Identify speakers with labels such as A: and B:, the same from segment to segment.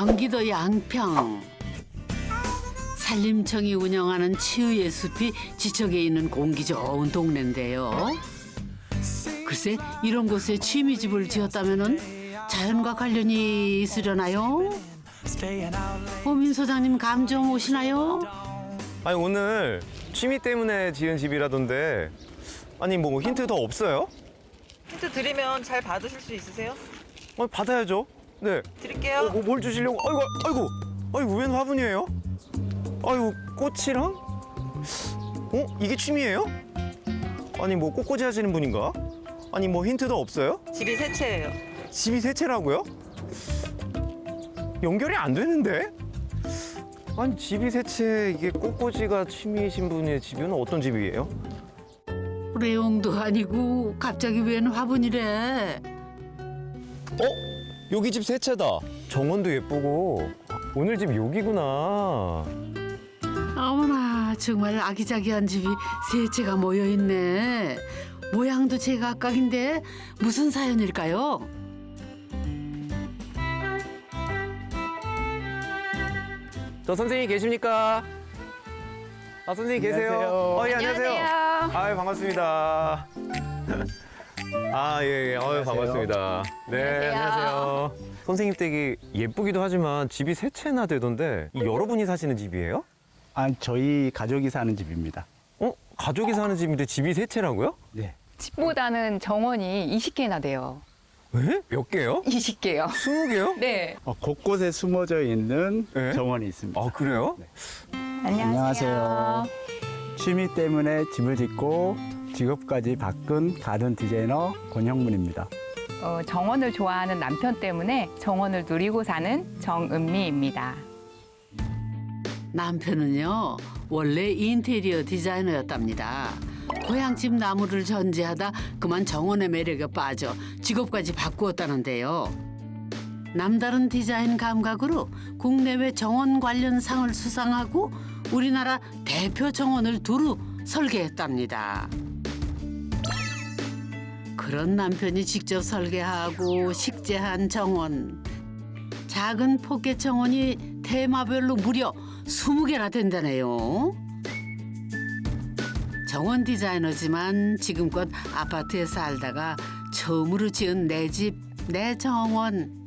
A: 경기도 양평. 산림청이 운영하는 치유의 숲이 지척에 있는 공기 좋은 동네인데요. 글쎄 이런 곳에 취미집을 지었다면은 자연과 관련이 있으려나요? 민 소장님 감 좀 오시나요?
B: 아니 오늘 취미 때문에 지은 집이라던데 아니 뭐 힌트 더 없어요?
C: 힌트 드리면 잘 받으실 수 있으세요?
B: 받아야죠. 네.
C: 드릴게요.
B: 뭘 주시려고? 아이고 웬 화분이에요? 아이고 꽃이랑? 이게 취미예요? 아니 뭐 꽃꽂이 하시는 분인가? 아니 뭐 힌트 더 없어요?
C: 집이 세 채예요.
B: 집이 세 채라고요? 연결이 안 되는데? 아니 집이 세 채 이게 꽃꽂이가 취미이신 분의 집은 어떤 집이에요?
A: 레옹도 아니고 갑자기 웬 화분이래.
B: 여기 집 세 채다. 정원도 예쁘고 오늘 집 여기구나.
A: 어머나 정말 아기자기한 집이 세 채가 모여있네. 모양도 제각각인데 무슨 사연일까요?
B: 저 선생님 계십니까? 선생님 계세요?
D: 안녕하세요.
B: 예, 안녕하세요. 아유, 반갑습니다. 예. 아유, 반갑습니다. 네, 안녕하세요. 선생님 댁이 예쁘기도 하지만 집이 세 채나 되던데 이 여러분이 사시는 집이에요?
D: 저희 가족이 사는 집입니다.
B: 가족이 사는 집인데 집이 세 채라고요?
D: 네.
E: 집보다는 정원이 20개나 돼요.
B: 왜? 몇 개요?
E: 20개요.
B: 20개요?
E: 네.
D: 곳곳에 숨어져 있는
B: 네?
D: 정원이 있습니다.
B: 아, 그래요?
D: 네.
E: 안녕하세요.
D: 취미 때문에 집을 짓고 직업까지 바꾼 가든 디자이너 권형문입니다.
E: 정원을 좋아하는 남편 때문에 정원을 누리고 사는 정은미입니다.
A: 남편은요 원래 인테리어 디자이너였답니다. 고향집 나무를 전지하다 그만 정원의 매력에 빠져 직업까지 바꾸었다는데요. 남다른 디자인 감각으로 국내외 정원 관련 상을 수상하고 우리나라 대표 정원을 두루 설계했답니다. 그런 남편이 직접 설계하고 식재한 정원. 작은 포켓 정원이 테마별로 무려 20개나 된다네요. 정원 디자이너지만 지금껏 아파트에 살다가 처음으로 지은 내 집, 내 정원.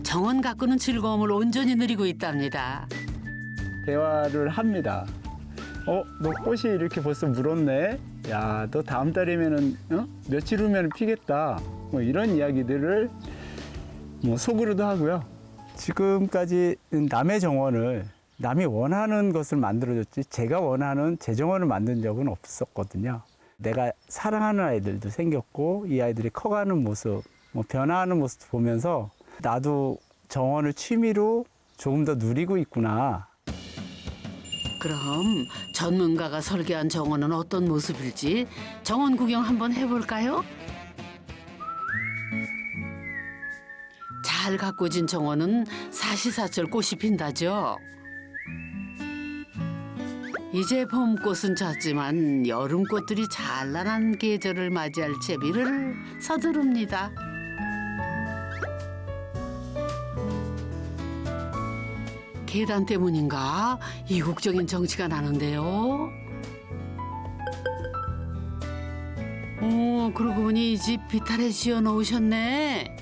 A: 정원 가꾸는 즐거움을 온전히 누리고 있답니다.
D: 대화를 합니다. 너 꽃이 이렇게 벌써 물었네? 야, 너 다음 달이면은, 며칠 후면 피겠다. 뭐 이런 이야기들을 뭐 속으로도 하고요. 지금까지 남의 정원을 남이 원하는 것을 만들어줬지 제가 원하는 제 정원을 만든 적은 없었거든요. 내가 사랑하는 아이들도 생겼고 이 아이들이 커가는 모습, 뭐 변화하는 모습 보면서 나도 정원을 취미로 조금 더 누리고 있구나.
A: 그럼 전문가가 설계한 정원은 어떤 모습일지 정원 구경 한번 해볼까요? 잘 가꾸진 정원은 사시사철 꽃이 핀다죠. 이제 봄꽃은 졌지만 여름꽃들이 찬란한 계절을 맞이할 채비를 서두릅니다. 계단 때문인가 이국적인 정취가 나는데요. 그러고 보니 이 집 비탈에 지어 놓으셨네.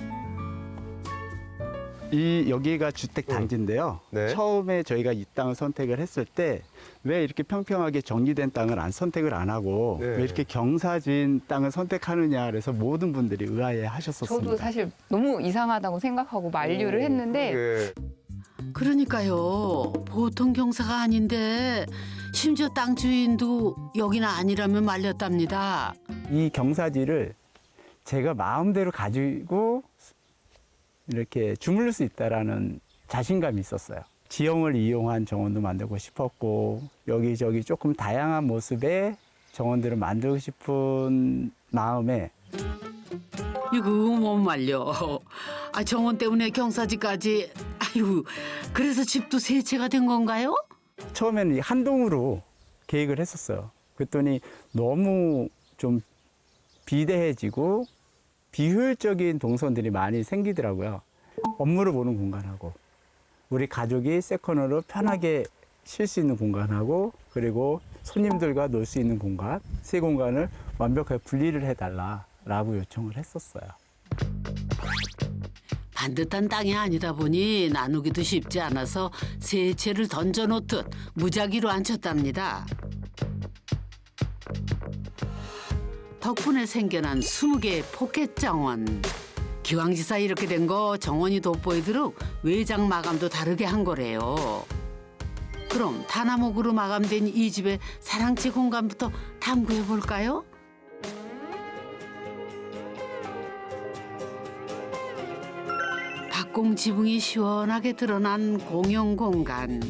D: 여기가 주택 단지인데요.
B: 네.
D: 처음에 저희가 이 땅을 선택을 했을 때 왜 이렇게 평평하게 정리된 땅을 선택을 안 하고
B: 네.
D: 왜 이렇게 경사진 땅을 선택하느냐 그래서 모든 분들이 의아해 하셨었습니다.
E: 저도 사실 너무 이상하다고 생각하고 만류를 했는데
B: 예.
A: 그러니까요. 보통 경사가 아닌데 심지어 땅 주인도 여기는 아니라면 말렸답니다.
D: 이 경사지를 제가 마음대로 가지고 이렇게 주물릴 수 있다라는 자신감이 있었어요. 지형을 이용한 정원도 만들고 싶었고 여기저기 조금 다양한 모습의 정원들을 만들고 싶은 마음에
A: 이거 못 말려. 정원 때문에 경사지까지. 아유, 그래서 집도 세 채가 된 건가요?
D: 처음에는 한 동으로 계획을 했었어요. 그랬더니 너무 좀 비대해지고 비효율적인 동선들이 많이 생기더라고요. 업무를 보는 공간하고 우리 가족이 세컨으로 편하게 쉴 수 있는 공간하고 그리고 손님들과 놀 수 있는 공간, 세 공간을 완벽하게 분리를 해달라라고 요청을 했었어요.
A: 반듯한 땅이 아니다 보니 나누기도 쉽지 않아서 세 채를 던져놓듯 무작위로 앉혔답니다. 덕분에 생겨난 20개의 포켓 정원. 기왕지사 이렇게 된 거 정원이 돋보이도록 외장 마감도 다르게 한 거래요. 그럼 다나목으로 마감된 이 집의 사랑채 공간부터 탐구해 볼까요? 박공 지붕이 시원하게 드러난 공용 공간.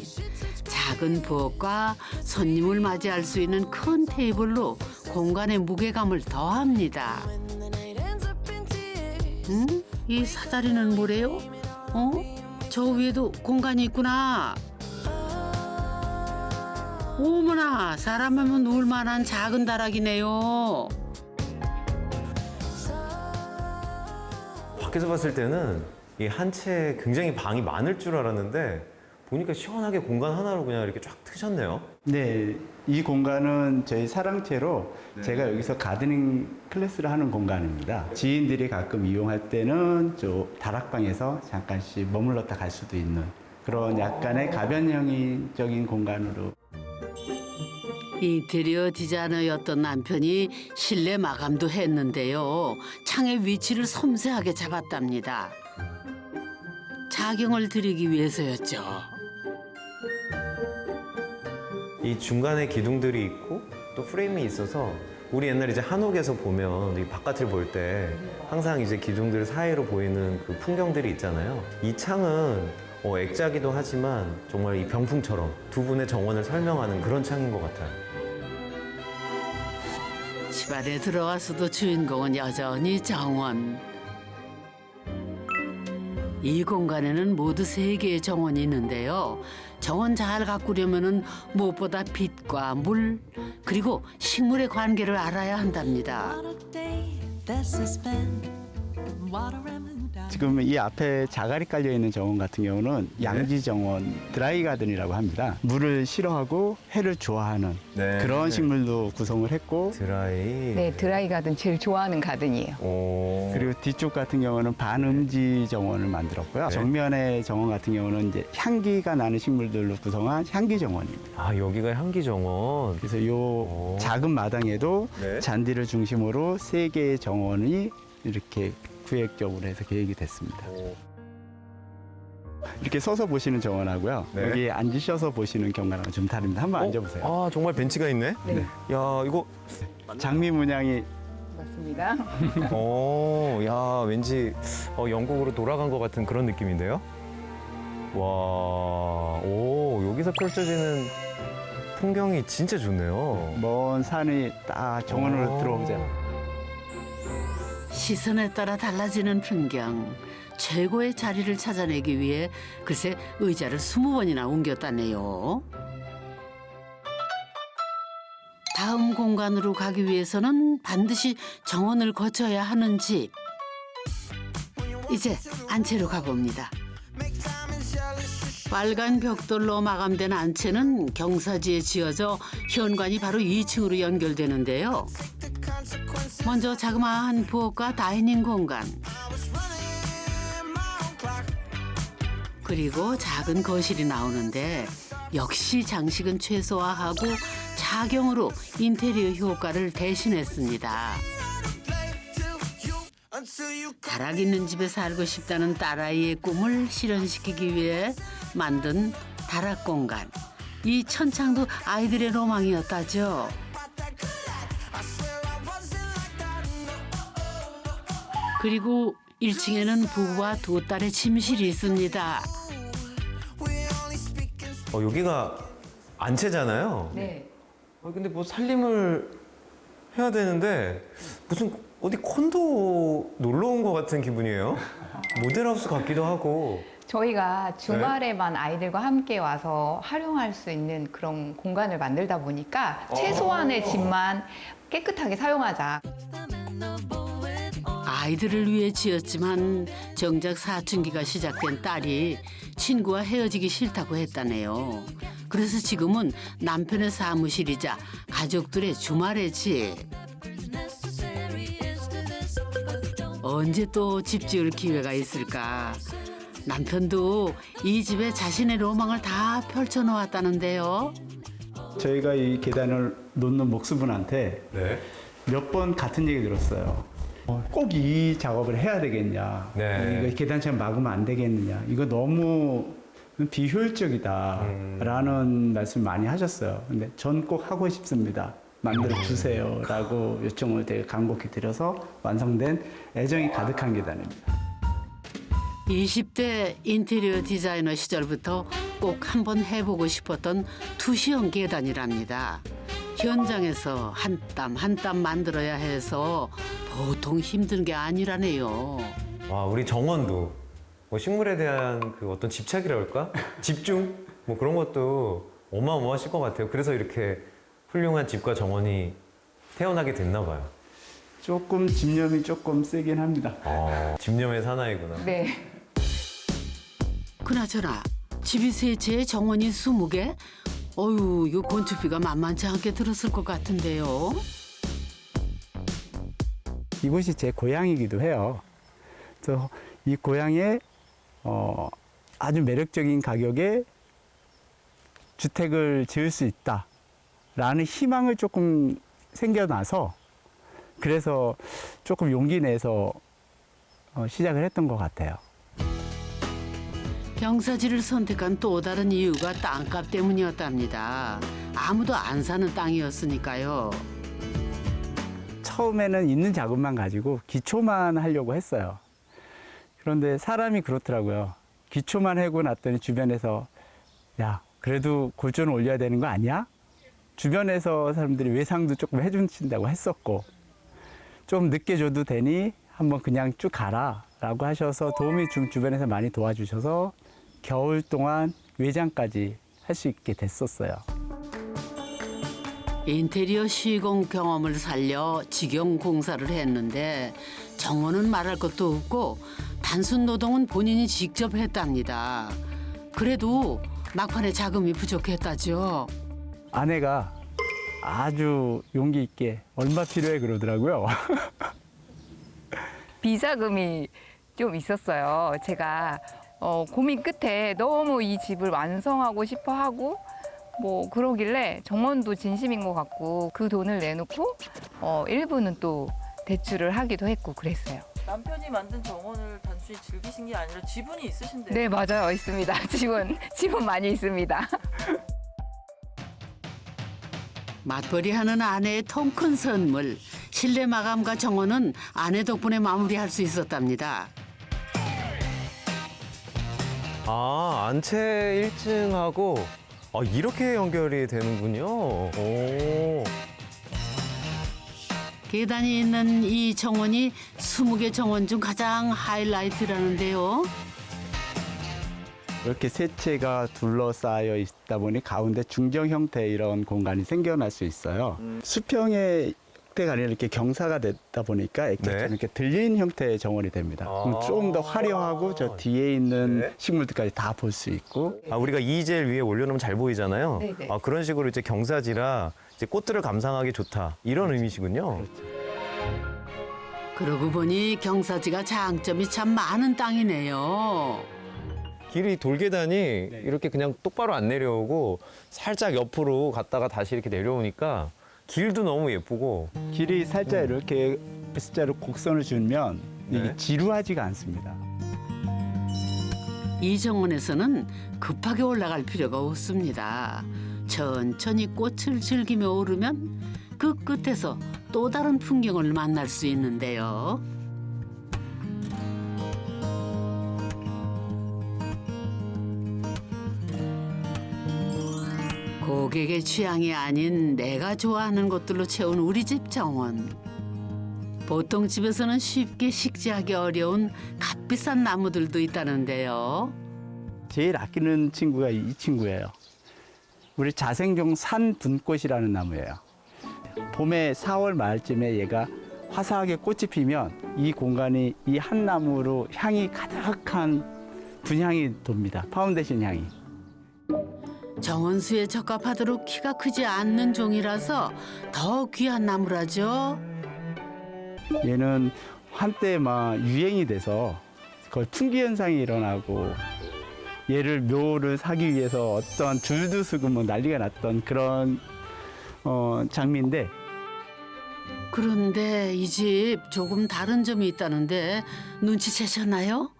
A: 작은 부엌과 손님을 맞이할 수 있는 큰 테이블로 공간의 무게감을 더합니다. 이 사다리는 뭐래요? 저 위에도 공간이 있구나. 어머나, 사람이면 누울 만한 작은 다락이네요.
B: 밖에서 봤을 때는 이 한 채 굉장히 방이 많을 줄 알았는데 보니까 시원하게 공간 하나로 그냥 이렇게 쫙 트셨네요.
D: 네, 이 공간은 저희 사랑채로 제가 여기서 가드닝 클래스를 하는 공간입니다. 지인들이 가끔 이용할 때는 저 다락방에서 잠깐씩 머물렀다 갈 수도 있는 그런 약간의 가변형적인 공간으로.
A: 인테리어 디자이너였던 남편이 실내 마감도 했는데요. 창의 위치를 섬세하게 잡았답니다. 자경을 드리기 위해서였죠.
B: 이 중간에 기둥들이 있고 또 프레임이 있어서 우리 옛날 이제 한옥에서 보면 이 바깥을 볼 때 항상 이제 기둥들 사이로 보이는 그 풍경들이 있잖아요. 이 창은 액자기도 하지만 정말 이 병풍처럼 두 분의 정원을 설명하는 그런 창인 것 같아요.
A: 집 안에 들어와서도 주인공은 여전히 정원. 이 공간에는 모두 3개의 정원이 있는데요. 정원 잘 가꾸려면은 무엇보다 빛과 물 그리고 식물의 관계를 알아야 한답니다.
D: 지금 이 앞에 자갈이 깔려 있는 정원 같은 경우는 양지 정원 드라이 가든이라고 합니다. 물을 싫어하고 해를 좋아하는
B: 네.
D: 그런 식물도 구성을 했고
B: 드라이.
E: 네, 드라이 가든 제일 좋아하는 가든이에요.
D: 그리고 뒤쪽 같은 경우는 반음지 정원을 만들었고요.
B: 네.
D: 정면의 정원 같은 경우는 이제 향기가 나는 식물들로 구성한 향기 정원입니다.
B: 아, 여기가 향기 정원.
D: 그래서 요 작은 마당에도
B: 네.
D: 잔디를 중심으로 3개의 정원이 이렇게 구획적으로 해서 계획이 됐습니다. 이렇게 서서 보시는 정원하고요.
B: 네.
D: 여기 앉으셔서 보시는 경관하고 좀 다릅니다. 한번 앉아보세요.
B: 아, 정말 벤치가 있네.
E: 네.
B: 야, 이거
D: 장미 문양이
E: 맞습니다.
B: 야, 왠지 영국으로 돌아간 것 같은 그런 느낌인데요. 와, 여기서 펼쳐지는 풍경이 진짜 좋네요.
D: 먼 산이 딱 정원으로 들어오죠.
A: 시선에 따라 달라지는 풍경. 최고의 자리를 찾아내기 위해 글쎄 의자를 20번이나 옮겼다네요. 다음 공간으로 가기 위해서는 반드시 정원을 거쳐야 하는 집. 이제 안채로 가봅니다. 빨간 벽돌로 마감된 안채는 경사지에 지어져 현관이 바로 2층으로 연결되는데요. 먼저 자그마한 부엌과 다이닝 공간, 그리고 작은 거실이 나오는데 역시 장식은 최소화하고 자경으로 인테리어 효과를 대신했습니다. 다락 있는 집에 살고 싶다는 딸아이의 꿈을 실현시키기 위해 만든 다락 공간. 이 천창도 아이들의 로망이었다죠. 그리고 1층에는 부부와 2딸의 침실이 있습니다.
B: 여기가 안채잖아요.
E: 네.
B: 근데 뭐 살림을 해야 되는데 무슨 어디 콘도 놀러 온 것 같은 기분이에요. 모델하우스 같기도 하고.
E: 저희가 주말에만 아이들과 함께 와서 활용할 수 있는 그런 공간을 만들다 보니까 최소한의 집만 깨끗하게 사용하자.
A: 아이들을 위해 지었지만 정작 사춘기가 시작된 딸이 친구와 헤어지기 싫다고 했다네요. 그래서 지금은 남편의 사무실이자 가족들의 주말의 집. 언제 또 집 지을 기회가 있을까? 남편도 이 집에 자신의 로망을 다 펼쳐놓았다는데요.
D: 저희가 이 계단을 놓는 목수분한테
B: 네.
D: 몇 번 같은 얘기 들었어요. 꼭 이 작업을 해야 되겠냐.
B: 네.
D: 이거 계단처럼 막으면 안 되겠느냐. 이거 너무 비효율적이다라는 말씀 많이 하셨어요. 근데 전 꼭 하고 싶습니다. 만들어 주세요라고 요청을 되게 간곡히 드려서 완성된 애정이 가득한 계단입니다.
A: 20대 인테리어 디자이너 시절부터 꼭 한번 해보고 싶었던 투시형 계단이랍니다. 현장에서 한 땀 한 땀 만들어야 해서 보통 힘든 게 아니라네요.
B: 와, 우리 정원도 뭐 식물에 대한 그 어떤 집착이라 할까? 집중? 뭐 그런 것도 어마어마하실 것 같아요. 그래서 이렇게 훌륭한 집과 정원이 태어나게 됐나 봐요.
D: 조금 집념이 조금 세긴 합니다.
B: 집념의 사나이구나.
E: 네.
A: 그나저나 집이 세 채에 정원이 20개? 어휴, 이거 건축비가 만만치 않게 들었을 것 같은데요.
D: 이곳이 제 고향이기도 해요. 그래서 이 고향에 아주 매력적인 가격에 주택을 지을 수 있다라는 희망을 조금 생겨나서 그래서 조금 용기 내서 시작을 했던 것 같아요.
A: 경사지를 선택한 또 다른 이유가 땅값 때문이었답니다. 아무도 안 사는 땅이었으니까요.
D: 처음에는 있는 자금만 가지고 기초만 하려고 했어요. 그런데 사람이 그렇더라고요. 기초만 하고 났더니 주변에서 야, 그래도 골조는 올려야 되는 거 아니야? 주변에서 사람들이 외상도 조금 해준다고 했었고 좀 늦게 줘도 되니 한번 그냥 쭉 가라 라고 하셔서 도움이 좀 주변에서 많이 도와주셔서 겨울 동안 외장까지 할 수 있게 됐었어요.
A: 인테리어 시공 경험을 살려 직영 공사를 했는데 정원은 말할 것도 없고 단순 노동은 본인이 직접 했답니다. 그래도 막판에 자금이 부족했다죠.
D: 아내가 아주 용기 있게 얼마 필요해 그러더라고요.
E: 비자금이 좀 있었어요. 제가 고민 끝에 너무 이 집을 완성하고 싶어 하고 뭐 그러길래 정원도 진심인 것 같고 그 돈을 내놓고 일부는 또 대출을 하기도 했고 그랬어요.
C: 남편이 만든 정원을 단순히 즐기신 게 아니라 지분이 있으신데요.
E: 네, 맞아요. 있습니다. 지분 많이 있습니다.
A: 맞벌이하는 아내의 통 큰 선물. 실내 마감과 정원은 아내 덕분에 마무리할 수 있었답니다.
B: 아, 안채 1층하고 이렇게 연결이 되는군요. 오.
A: 계단이 있는 이 정원이 20개 정원 중 가장 하이라이트라는데요.
D: 이렇게 세 채가 둘러싸여 있다 보니 가운데 중정 형태의 이런 공간이 생겨날 수 있어요. 수평의 형태가 아니라 이렇게 경사가 됐다 보니까
B: 네.
D: 이렇게 들린 형태의 정원이 됩니다. 그럼 좀 더 화려하고 저 뒤에 있는
B: 네.
D: 식물들까지 다 볼 수 있고.
B: 우리가 이젤 위에 올려놓으면 잘 보이잖아요.
E: 네네.
B: 그런 식으로 이제 경사지라 이제 꽃들을 감상하기 좋다. 이런 의미시군요.
A: 그러고 보니 경사지가 장점이 참 많은 땅이네요.
B: 길이 돌계단이 이렇게 그냥 똑바로 안 내려오고 살짝 옆으로 갔다가 다시 이렇게 내려오니까 길도 너무 예쁘고.
D: 길이 살짝 이렇게 S자로 곡선을 주면
B: 네.
D: 이게 지루하지가 않습니다.
A: 이 정원에서는 급하게 올라갈 필요가 없습니다. 천천히 꽃을 즐기며 오르면 그 끝에서 또 다른 풍경을 만날 수 있는데요. 고객의 취향이 아닌 내가 좋아하는 것들로 채운 우리 집 정원. 보통 집에서는 쉽게 식재하기 어려운 값비싼 나무들도 있다는데요.
D: 제일 아끼는 친구가 이 친구예요. 우리 자생종 산분꽃이라는 나무예요. 봄에 4월 말쯤에 얘가 화사하게 꽃이 피면 이 공간이 이 한 나무로 향이 가득한 분향이 돕니다. 파운데이션 향이.
A: 정원수에 적합하도록 키가 크지 않는 종이라서 더 귀한 나무라죠.
D: 얘는 한때 막 유행이 돼서 거의 풍기 현상이 일어나고 얘를 묘를 사기 위해서 어떤 줄도 서고 뭐 난리가 났던 그런 장미인데
A: 그런데 이 집 조금 다른 점이 있다는데 눈치채셨나요?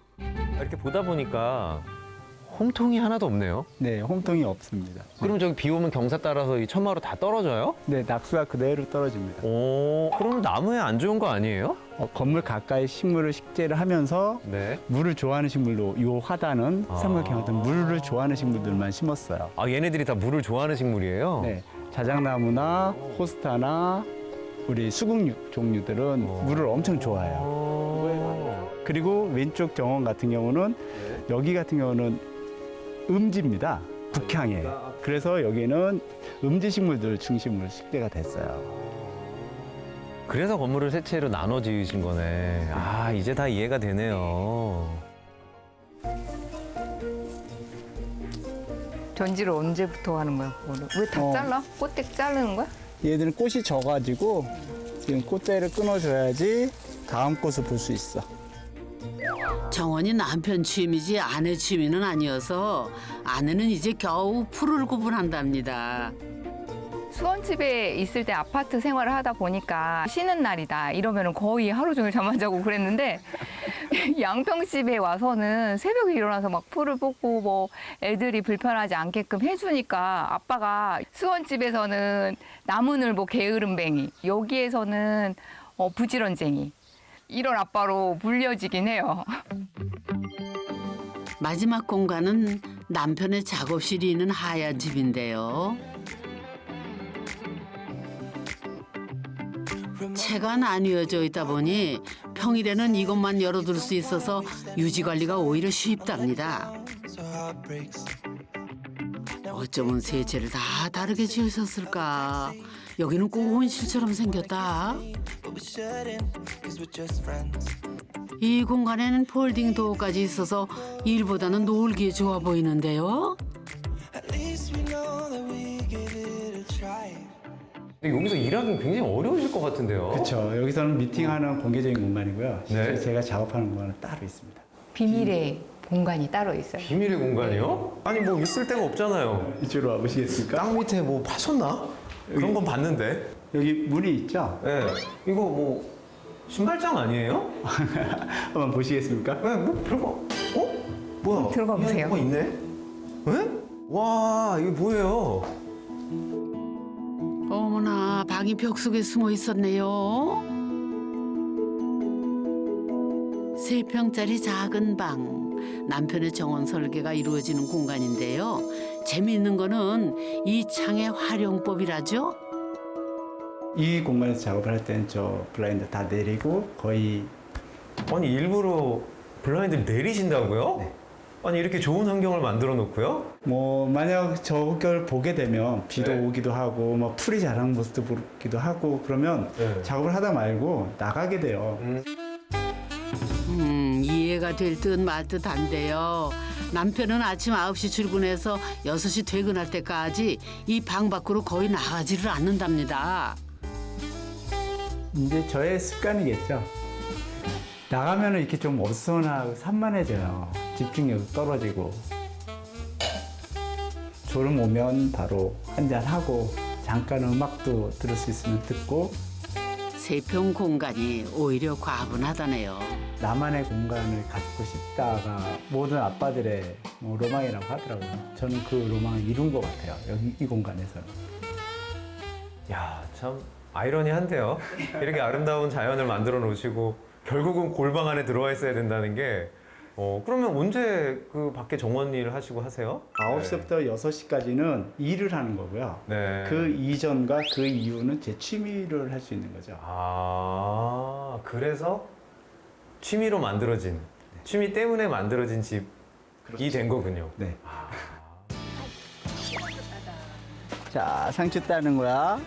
B: 이렇게 보다 보니까 홈통이 하나도 없네요.
D: 네, 홈통이 없습니다.
B: 그럼 저기 비 오면 경사 따라서 이 천마로 다 떨어져요?
D: 네, 낙수가 그대로 떨어집니다.
B: 오, 그럼 나무에 안 좋은 거 아니에요?
D: 건물 가까이 식물을 식재를 하면서
B: 네.
D: 물을 좋아하는 식물로 요 화단은 삼각형 화단 물을 좋아하는 식물들만 심었어요.
B: 아, 얘네들이 다 물을 좋아하는 식물이에요?
D: 네, 자작나무나 호스타나 우리 수국 종류들은 물을 엄청 좋아해요.
B: 오.
D: 그리고 왼쪽 정원 같은 경우는 여기 같은 경우는 음지입니다. 북향이에요. 그래서 여기는 음지 식물들 중심으로 식재가 됐어요.
B: 그래서 건물을 세 채로 나눠 지으신 거네. 아, 이제 다 이해가 되네요.
E: 전지를 언제부터 하는 거야, 그거를? 왜 다 잘라? 꽃대 자르는 거야?
D: 얘들은 꽃이 져가지고 지금 꽃대를 끊어줘야지 다음 꽃을 볼 수 있어.
A: 정원이 남편 취미지 아내 취미는 아니어서 아내는 이제 겨우 풀을 구분한답니다.
E: 수원집에 있을 때 아파트 생활을 하다 보니까 쉬는 날이다 이러면 거의 하루 종일 잠 안 자고 그랬는데 양평집에 와서는 새벽에 일어나서 막 풀을 뽑고 뭐 애들이 불편하지 않게끔 해주니까 아빠가 수원집에서는 나무늘보 게으름뱅이 여기에서는 부지런쟁이 이런 아빠로 불려지긴 해요.
A: 마지막 공간은 남편의 작업실이 있는 하얀 집인데요. 채가 나뉘어져 있다 보니 평일에는 이것만 열어둘 수 있어서 유지 관리가 오히려 쉽답니다. 어쩌면 세 채를 다 다르게 지으셨을까? 여기는 꼭 온실처럼 생겼다. 이 공간에는 폴딩 도어까지 있어서 일보다는 놀기에 좋아 보이는데요.
B: 근데 여기서 일하기는 굉장히 어려우실 것 같은데요.
D: 그렇죠. 여기서는 미팅하는 공개적인 공간이고요. 실제
B: 네.
D: 제가 작업하는 공간은 따로 있습니다.
E: 비밀의 공간이 따로 있어요.
B: 비밀의 공간이요? 아니, 뭐 있을 데가 없잖아요.
D: 이쪽으로 와보시겠습니까?
B: 땅 밑에 뭐 파셨나? 그런 건 봤는데.
D: 여기 문이 있죠?
B: 네. 이거 뭐 신발장 아니에요?
D: 한번 보시겠습니까?
B: 네, 뭐 별거. 어? 뭐야?
E: 들어가 보세요.
B: 뭐가 있네? 네? 와, 이게 뭐예요?
A: 어머나, 방이 벽 속에 숨어 있었네요. 3평짜리 작은 방. 남편의 정원 설계가 이루어지는 공간인데요. 재미있는 거는 이 창의 활용법이라죠.
D: 이 공간에서 작업을 할 때는 저 블라인드 다 내리고 거의
B: 아니, 일부러 블라인드를 내리신다고요?
D: 네.
B: 아니, 이렇게 좋은 환경을 만들어 놓고요?
D: 뭐 만약 저걸 보게 되면 비도
B: 네.
D: 오기도 하고 뭐 풀이 자라는 모습도 보기도 하고 그러면
B: 네.
D: 작업을 하다 말고 나가게 돼요.
A: 이해가 될 듯 말 듯 한데요. 남편은 아침 9시 출근해서 6시 퇴근할 때까지 이 방 밖으로 거의 나가지를 않는답니다.
D: 이제 저의 습관이겠죠. 나가면 이렇게 좀 어수선하고 산만해져요. 집중력도 떨어지고. 졸음 오면 바로 한잔하고 잠깐 음악도 들을 수 있으면 듣고
A: 3평 공간이 오히려 과분하다네요.
D: 나만의 공간을 갖고 싶다가 모든 아빠들의 뭐 로망이라고 하더라고요. 저는 그 로망을 이룬 것 같아요. 여기 이 공간에서는.
B: 야, 참 아이러니한데요. 이렇게 아름다운 자연을 만들어 놓으시고 결국은 골방 안에 들어와 있어야 된다는 게 그러면 언제 그 밖에 정원 일을 하시고 하세요?
D: 9시부터 6시까지는 일을 하는 거고요.
B: 네.
D: 그 이전과 그 이후는 제 취미를 할 수 있는 거죠.
B: 아, 그래서 취미로 만들어진, 취미 때문에 만들어진 집이 된 거군요.
D: 네. 자, 상추 따는 거야.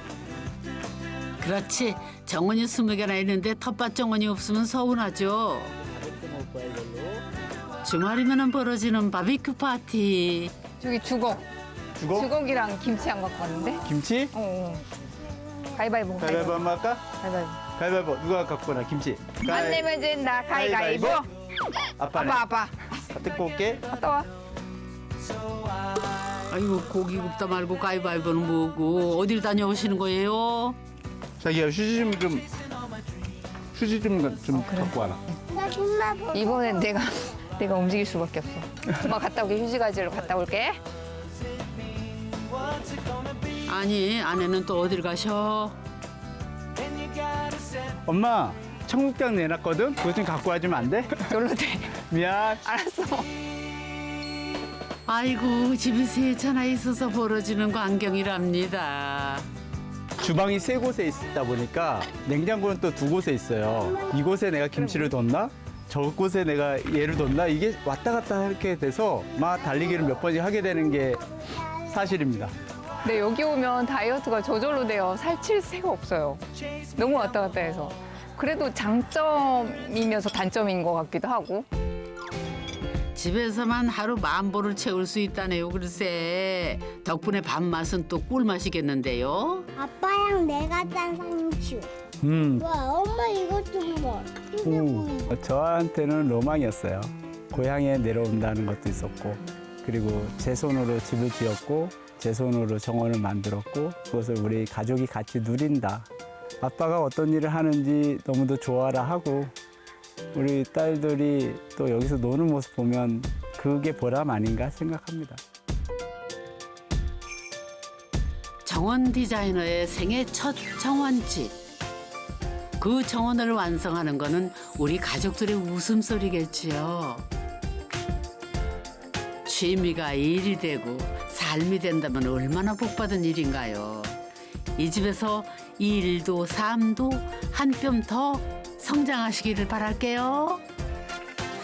A: 그렇지. 정원이 20개나 있는데 텃밭 정원이 없으면 서운하죠. 주말이면 벌어지는 바비큐 파티.
E: 저기 주걱.
D: 주걱?
E: 주걱이랑 김치 안 갖고 왔는데?
D: 김치?
E: 가위바위보.
D: 가위바위보 한번 할까?
E: 가위바위보.
D: 가위바위보. 누가 갖고 나 김치?
E: 안 내면 진다. 가위바위보.
D: 아빠네.
E: 아빠.
D: 갖고 올게.
E: 갔다 와.
A: 아이고 고기 굽다 말고 가위바위보는 뭐고 어딜 다녀오시는 거예요?
D: 자기야 휴지 좀 갖고 와라.
E: 이번엔 내가 움직일 수밖에 없어. 엄마 갔다 오게 휴지 가지러 갔다 올게.
A: 아니 아내는 또 어딜 가셔?
D: 엄마 청국장 내놨거든? 그거 좀 갖고 와주면 안 돼?
E: 졸로 돼.
D: 미안.
E: 알았어.
A: 아이고 집이 세 채나 있어서 벌어지는 광경이랍니다.
D: 주방이 세 곳에 있다 보니까 냉장고는 또 두 곳에 있어요. 이곳에 내가 김치를 뒀나? 저곳에 내가 얘를 뒀나? 이게 왔다 갔다 이렇게 돼서 막 달리기를 몇 번씩 하게 되는 게 사실입니다.
E: 근데 여기 오면 다이어트가 저절로 돼요. 살찔 새가 없어요. 너무 왔다 갔다 해서. 그래도 장점이면서 단점인 것 같기도 하고.
A: 집에서만 하루 10,000보를 채울 수 있다네요. 글쎄 덕분에 밥맛은 또 꿀맛이겠는데요.
F: 아빠랑 내가 짠 상추. 와, 엄마 이것 좀 봐.
D: 저한테는 로망이었어요. 고향에 내려온다는 것도 있었고, 그리고 제 손으로 집을 지었고, 제 손으로 정원을 만들었고, 그것을 우리 가족이 같이 누린다. 아빠가 어떤 일을 하는지 너무도 좋아라 하고, 우리 딸들이 또 여기서 노는 모습 보면 그게 보람 아닌가 생각합니다.
A: 정원 디자이너의 생애 첫 정원집. 그 정원을 완성하는 거는 우리 가족들의 웃음소리겠지요. 취미가 일이 되고 삶이 된다면 얼마나 복받은 일인가요. 이 집에서 일도 삶도 한 뼘 더 성장하시기를 바랄게요.